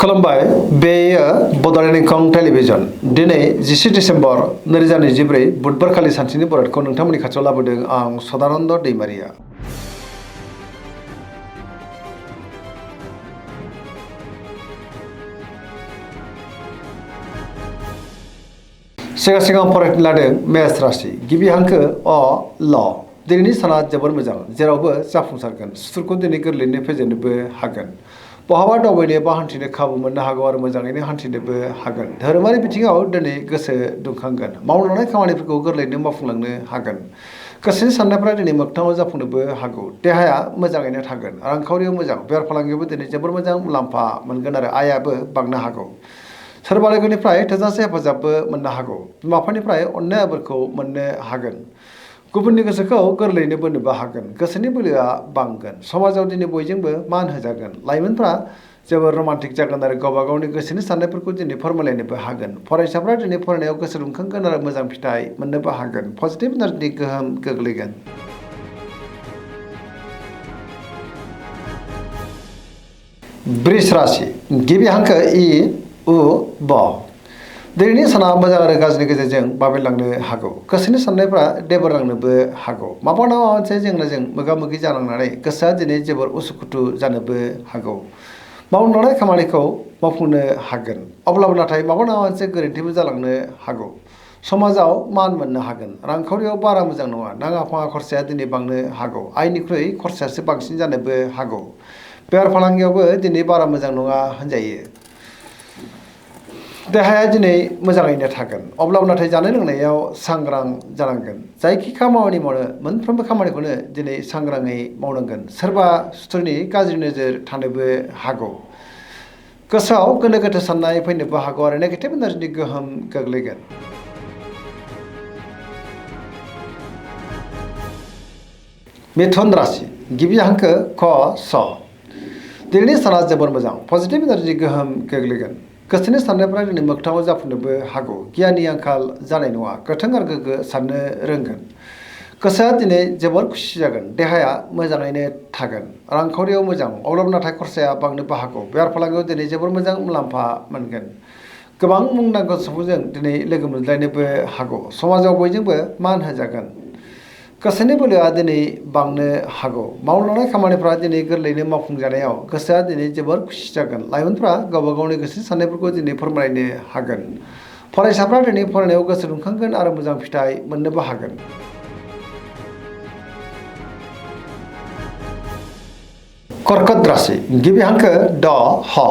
खुलुमबाय बेयो बड'लेण्ड इंखं टेलिभिजन दिनै 10 डिसेम्बर 2024 बुधबारखालि सानसेनि बरादखौ नोंथांमोननि खाथियाव लाबोदों आं सदानन्द दैमारिया। सिगां फरायनो लादों मेष राशि गिबि हांखो अ ल दिनैनि साना जोबोर मोजां जेरावबो जाफुंसारगोन सुथुरखौ दिनै गोरलैयैनो फेजेननोबो हागोन। बहाबा दावबायनो बा हान्थिनो खाबु मोननो हागौ आरो मोजाङैनो हान्थिनोबो हागोन। धोरोमारि बिथिङाव दिनै गोसो दुंखांगोन मावनो लानाय खामानिफोरखौ गोरलैयैनो मावफुंलांनो हागोन। गोसोनि साननायफोरा दिनै मोगथाङाव जाफुंनोबो हागौ। देहाया मोजाङैनो थागोन रांखावरियाव मोजां बेफार फालांगियावबो दिनै जोबोर मोजां मुलाम्फा मोनगोन आरो आयाबो बांनो हागौ। सोरबा लोगोनिफ्राय थोजासे हेफाजाबबो मोननो हागौ। बिमा बिफानिफ्राय अननाय आबोरखौ मोननो हागोन। गुबुननि गोसोखौ गोरलैयैनो बोनोबो हागोन। गोसोनि बोलोआ बांगोन। समाजाव दिनै बयजोंबो मान होजागोन। लाइमोनफ्रा जोबोर रमान्टिक जागोन आरो गावबा गावनि गोसोनि साननायफोरखौ दिनै फोरमायलायनोबो हागोन। फरायसाफ्रा दिनै फरायनायाव गोसो दुंखांगोन आरो मोजां फिथाइ मोननोबो हागोन। पजिटिभ एनार्जिनि गोहोम गोग्लैगोन। वृष राशि गिबि हांखो इ उ ब दिनैनि साना मोजां आरो गाज्रिनि गेजेरजों बाबेनलांनो हागौ। गोसोनि साननायफ्रा देबोरलांनोबो हागौ। माबा नङा माबा मोनसे जेंनाजों मोगा मोगि जानांनानै गोसोआ दिनै जोबोर उसुखुथु जानोबो हागौ। मावनो लानाय खामानिखौ मावफुंनो हागोन अब्लाबो नाथाय माबा नङा मोनसे गोरोन्थिबो जालांनो हागौ। समाजाव मान मोननो हागोन। रांखावरियाव बारा मोजां नङा नाङा फाङा खरसाया दिनै बांनो हागौ। आयनिख्रुइ खरसायासो बांसिन जानोबो हागौ। बेफार फालांगियावबो दिनै बारा मोजां नङा होनजायो। देहाया दिनै मोजाङैनो थागोन अब्लाबो नाथाय जानाय लोंनायाव सांग्रां जानांगोन। जायखि खामानि मावनो मोनफ्रोमबो खामानिखौनो दिनै सांग्राङै मावनांगोन। सोरबा सुथुरनि गाज्रि नोजोर थानोबो हागौ। गोसोआव गोनो गोथो साननाय फैनोबो हागौ आरो नेगेटिभ एनार्जिनि गोहोम गोग्लैगोन। मिथुन राशि गिबि हांखो ख स दिनैनि साना जोबोर मोजां पजिटिभ एनार्जिनि गोहोम गोग्लैगोन। गोसोनि साननायफ्रा दिनै मोगथाङाव जाफुंनोबो हागौ। गियाननि आंखाल जानाय नङा गोथों आरो गोग्गो साननो रोंगोन। गोसोआ दिनै जोबोर खुसि जागोन। देहाया मोजाङैनो थागोन। रांखावरियाव मोजां अब्लाबो नाथाय खरसाया बांनोबो हागौ। बेफार फालांगियाव दिनै जोबोर मोजां मुलाम्फा मोनगोन। गोबां मुंदांखा सुबुंजों दिनै लोगो मोनज्लायनोबो हागौ। समाजाव बयजोंबो मान होजागोन। गोसोनि बोलोआ दिनै बांनो हागौ। मावनो लानाय खामानिफ्रा दिनै गोरलैयैनो मावफुंजानायाव गोसोआ दिनै जोबोर खुसि जागोन। लाइमोनफ्रा गावबा गावनि गोसोनि साननायफोरखौ दिनै फोरमायनो हागोन। फरायसाफ्रा दिनै फरायनायाव गोसो दुंखांगोन आरो मोजां फिथाइ मोननोबो हागोन। कर्कट राशि गिबि हांखो ड ह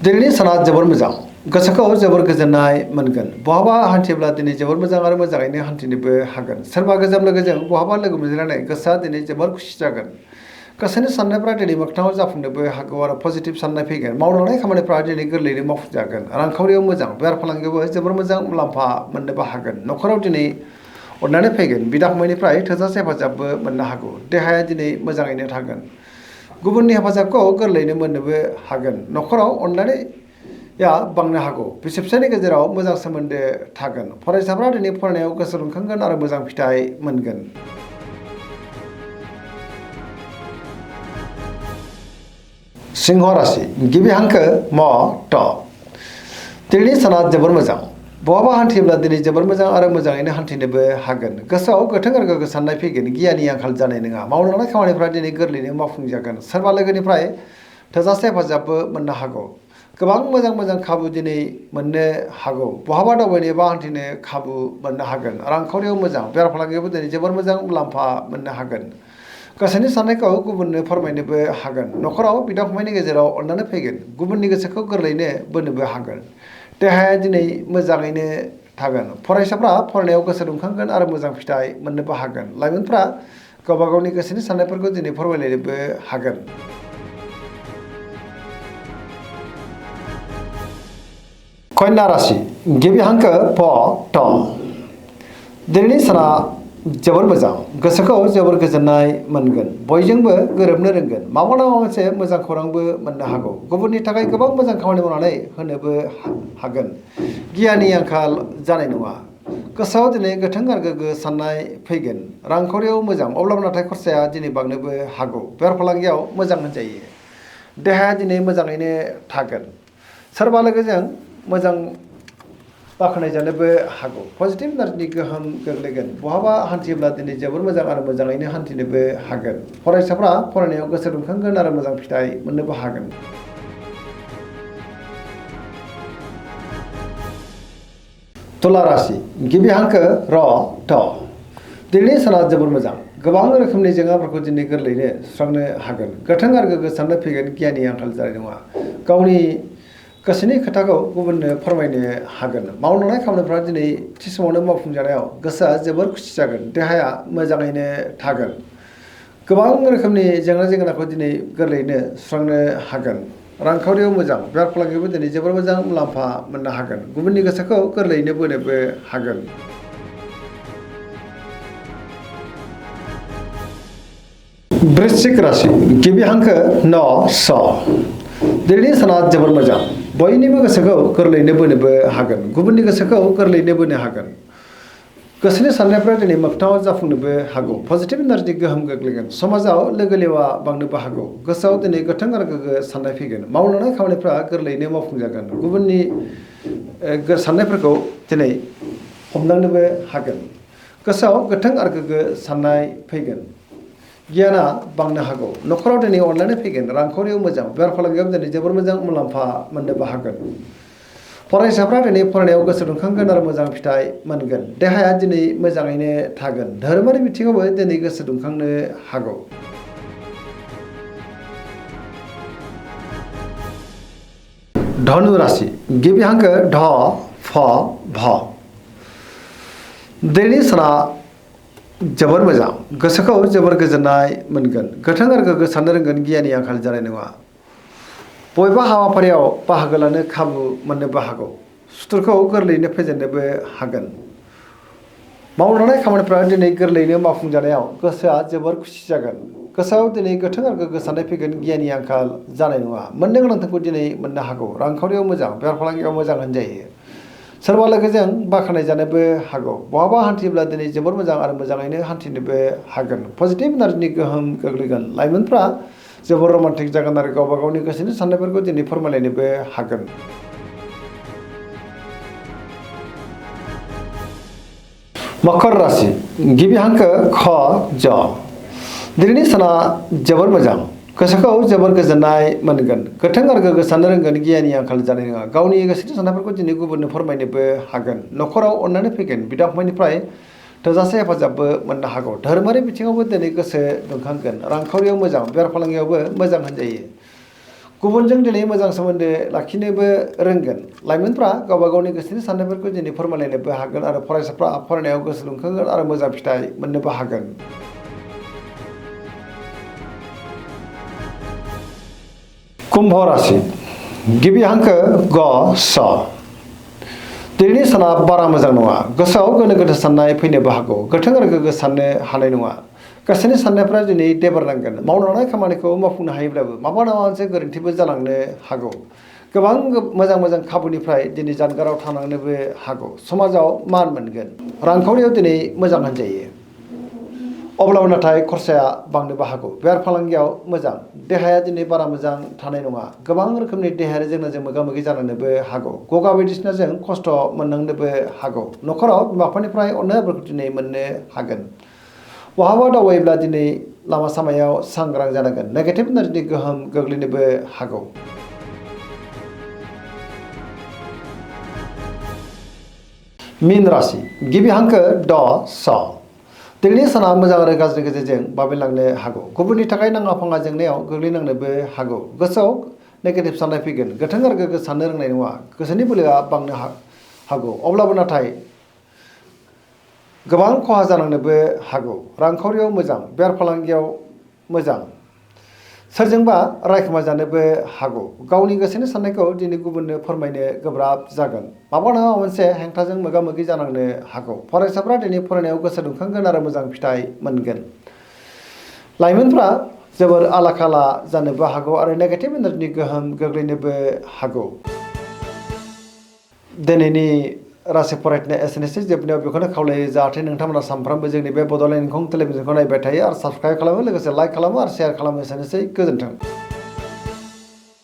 दिनैनि साना जोबोर मोजां गोसोखौ जोबोर गोजोननाय मोनगोन। बहाबा हान्थियोब्ला दिनै जोबोर मोजां आरो मोजाङैनो हान्थिनोबो हागोन। सोरबा गोजाम लोगोजों बहाबा लोगो मोनज्लायनानै गोसोआ दिनै जोबोर खुसि जागोन। गोसोनि साननायफ्रा दिनै मोगथाङाव जाफुंनोबो हागौ आरो पजिटिभ साननाय फैगोन। मावनो लानाय खामानिफ्रा दिनै गोरलैयैनो मावफुंजागोन। रांखावरियाव मोजां बेफार फालांगियावबो जोबोर मोजां मुलाम्फा मोननोबो हागोन। न'खराव दिनै अननानै फैगोन। बिदा फंबायनिफ्राय थोजासे हेफाजाबबो मोननो हागौ। देहाया दिनै मोजाङैनो थागोन। गुबुननि हेफाजाबखौ गोरलैयैनो मोननोबो हागोन। न'खराव अनलायनाया बांनो हागौ। बिसि फिसायनि गेजेराव मोजां सोमोन्दो थागोन। फरायसाफ्रा दिनै फरायनायाव गोसो दुंखांगोन आरो मोजां फिथाइ मोनगोन। सिंह राशि गिबि हांखो म ट दिनैनि साना जोबोर मोजां बहाबा हान्थियोब्ला दिनै जोबोर मोजां आरो मोजाङैनो हान्थिनोबो हागोन। गोसोआव गोथों आरो गोग्गो साननाय फैगोन। गियाननि आंखाल जानाय नङा। मावनो लानाय खामानिफ्रा दिनै गोरलैयैनो मावफुंजागोन। सोरबा लोगोनिफ्राय थोजासे हेफाजाबबो मोननो हागौ। गोबां मोजां खाबु दिनै मोननो हागौ। बहाबा दावबायनो बा हान्थिनो खाबु मोननो हागोन। रांखावरियाव मोजां बेफार फालांगियावबो दिनै जोबोर मोजां मुलाम्फा मोननो हागोन। गोसोनि साननायखौ गुबुननो फोरमायनोबो हागोन। न'खराव बिदा फंबायनि गेजेराव अननानै फैगोन। गुबुननि गोसोखौ गोरलैयैनो बोनोबो हागोन। देहाया दिनै मोजाङैनो थागोन। फरायसाफ्रा फरायनायाव गोसो दुंखांगोन आरो मोजां फिथाइ मोननोबो हागोन। लाइमोनफ्रा गावबा गावनि गोसोनि साननायफोरखौ दिनै फोरमायलायनोबो हागोन। कन्या राशि गिबि हांखो फ थ दिनैनि साना जोबोर मोजां गोसोखौ जोबोर गोजोननाय मोनगोन। बयजोंबो गोरोबनो रोंगोन। माबा नङा मोनसे मोजां खौरांबो मोननो हागौ। गुबुननि थाखाय गोबां मोजां खामानि मावनानै होनोबो हागोन। गियाननि आंखाल जानाय नङा। गोसोआव दिनै गोथों आरो गोग्गो साननाय फैगोन। रांखावरियाव मोजां अब्लाबो नाथाय खरसाया दिनै बांनोबो हागौ। बेफार फालांगियाव मोजां होनजायो। देहाया दिनै मोजाङैनो थागोन सोरबा लोगोजों मोजां बाख्नाय जानोबो हागौ पजिटिभ एनार्जिनि गोहोम गोग्लैगोन बहाबा हान्थियोब्ला दिनै जोबोर मोजां आरो मोजाङैनो हान्थिनोबो हागोन फरायसाफ्रा फरायनायाव गोसो दुंखांगोन आरो मोजां फिथाइ मोननोबो हागोन तुला राशि गिबि हांखो र ट दिनैनि साना जोबोर मोजां गोबां रोखोमनि जेंनाफोरखौ दिनै गोरलैयैनो सुस्रांनो हागोन गोथों आरो गोग्गो साननाय फैगोन गियाननि आंखाल जानाय नङा गावनि गोसोनि खोथाखौ गुबुननो फोरमायनो हागोन मावलांनाय खामानिफ्रा दिनै थि समावनो मावफुंजानायाव गोसोआ जोबोर खुसि जागोन देहाया मोजाङैनो थागोन गोबां रोखोमनि जेंनाखौ दिनै गोरलैयैनो सुस्रांनो हागोन रांखावरियाव मोजां बेफार फालांगियावबो दिनै जोबोर मोजां मुलाम्फा मोननो हागोन गुबुननि गोसोखौ गोरलैयैनो बोनोबो हागोन वृश्चिक राशि गिबि हांखो न स दिनैनि साना जोबोर मोजां बयनिबो गोसोखौ गोरलैयैनो बोनोबो हागोन गुबुननि गोसोखौ गोरलैयैनो बोनो हागोन गोसोनि साननायफ्रा दिनै मोगथाङाव जाफुंनोबो हागौ पजिटिभ एनार्जिनि गोहोम गोग्लैगोन समाजाव लोगो लेवा बांनोबो हागौ गोसोआव दिनै गोथों आरो गोग्गो साननाय फैगोन मावलांनाय खामानिफ्रा गोरलैयैनो मावफुंजागोन गुबुननि साननायफोरखौ दिनै हमदांनोबो हागोन गोसोआव गोथों आरो गोग्गो साननाय फैगोन गियाना बांनो हागौ न'खराव दिनै अनलायनाय फैगोन रांखावरियाव मोजां बेफार फालांगियाव दिनै जोबोर मोजां मुलाम्फा मोननोबो हागोन फरायसाफ्रा दिनै फरायनायाव गोसो दुंखांगोन आरो मोजां फिथाइ मोनगोन देहाया दिनै मोजाङैनो थागोन धोरोमारि बिथिङावबो दिनै गोसो दुंखांनो हागौ धनु राशि गिबि हांखो ढ फ भ दिनैनि साना जोबोर मोजां गोसोखौ जोबोर गोजोननाय मोनगोन गोथों आरो गोग्गो साननो रोंगोन गियाननि आंखाल जानाय नङा बबेबा हाबाफारियाव बाहागो लानो खाबु मोननोबो हागौ सुथुरखौ गोरलैयैनो फेजेननोबो हागोन मावलांनाय खामानिफ्रा दिनै गोरलैयैनो मावफुंजानायाव गोसोआ जोबोर खुसि जागोन गोसोआव दिनै गोथों आरो गोग्गो साननाय फैगोन गियाननि आंखाल जानाय नङा मोननो गोनांथारखौ दिनै मोननो हागौ रांखावरियाव मोजां बेफार फालांगियाव मोजां होनजायो सोरबा लोगोजों बाख्नाय जानोबो हागौ बहाबा हान्थियोब्ला दिनै जोबोर मोजां आरो मोजाङैनो हान्थिनोबो हागोन पजिटिभ एनार्जिनि गोहोम गोग्लैगोन लाइमोनफ्रा जोबोर रमान्टिक जागोन आरो गावबा गावनि गोसोनि साननायफोरखौ दिनै फोरमायलायनोबो हागोन मकर राशि गिबि हांखो ख ज दिनैनि साना जोबोर मोजां गोसोखौ जोबोर गोजोननाय मोनगोन गोथों आरो गोग्गो साननो रोंगोन गियाननि आंखाल जानाय नङा गावनि गोसोनि साननायफोरखौ दिनै गुबुननो फोरमायनोबो हागोन न'खराव अननानै फैगोन बिदा फंबायनिफ्राय थोजासे हेफाजाबबो मोननो हागौ धोरोमारि बिथिङावबो दिनै गोसो दुंखांगोन रांखावरियाव मोजां बेफार फालांगियावबो मोजां होनजायो गुबुनजों दिनै मोजां सोमोन्दो लाखिनोबो रोंगोन लाइमोनफ्रा गावबा गावनि गोसोनि साननायफोरखौ दिनै फोरमायलायनोबो हागोन आरो फरायसाफ्रा फरायनायाव गोसो दुंखांगोन आरो मोजां फिथाइ मोननोबो हागोन कुम्भ राशि गिबि हांखो ग स दिनैनि साना बारा मोजां नङा गोसोआव गोनो गोथो साननाय फैनोबो हागौ गोथों आरो गोग्गो साननो हानाय नङा गोसोनि साननायफ्रा दिनै देबारनांगोन मावलांनाय खामानिखौ मावफुंनो हायोब्लाबो माबा नङा मोनसे गोरोन्थिबो जालांनो हागौ गोबां मोजां खाबुनिफ्राय दिनै जानगाराव थानांनोबो हागौ समाजाव मान मोनगोन रांखावरियाव दिनै मोजां होनजायो अब्लाबो नाथाय खरसाया बांनोबो हागौ बेफार फालांगियाव मोजां देहाया दिनै बारा मोजां थानाय नङा गोबां रोखोमनि देहायारि जेंनाजों मोगा मोगि जानांनोबो हागौ गगा बायदिसिनाजों खस्थ' मोननांनोबो हागौ न'खराव बिमा बिफानिफ्राय अननायफोरखौ दिनै मोननो हागोन बहाबा दावबायोब्ला दिनै लामा सामायाव सांग्रां जानांगोन नेगेटिभ एनार्जिनि गोहोम गोग्लैनोबो हागौ मीन राशि गिबि हांखो ड स दिनैनि साना मोजां आरो गाज्रि गेजेरजों बाबेनलांनो हागौ गुबुननि थाखाय नाङा फाङा जेंनायाव गोग्लैनांनोबो हागौ गोसोआव नेगेटिभ साननाय फैगोन गोथों आरो गोग्गो साननो रोंनाय नङा गोसोनि बोलोआ बांनो हागौ अब्लाबो नाथाय गोबां खहा जानांनोबो हागौ रांखावरियाव मोजां बेफार फालांगियाव मोजां सोरजोंबा रायखोमा जानोबो हागौ गावनि गोसोनि साननायखौ दिनै गुबुननो फोरमायनो गोब्राब जागोन माबा नङा मोनसे हेंथाजों मोगा मोगि जानांनो हागौ फरायसाफ्रा दिनै फरायनायाव गोसो दुंखांगोन आरो मोजां फिथाइ मोनगोन लाइमोनफ्रा जोबोर आला खाला जानोबो हागौ आरो नेगेटिभ एनार्जिनि गोहोम गोग्लैनोबो हागौ दिनैनि राशि फरायनाय एसेनोसै जोबनायाव बेखौनो खावलायो जाहाथे नोंथांमोना सानफ्रामबो जोंनि बे बड'लेण्ड इंखं टेलिभिजनखौ नायबाय थायो आरो साबस्क्राइब खालामो लोगोसे लाइक खालामो आरो शेयार खालामो एसेनोसै गोजोन्थों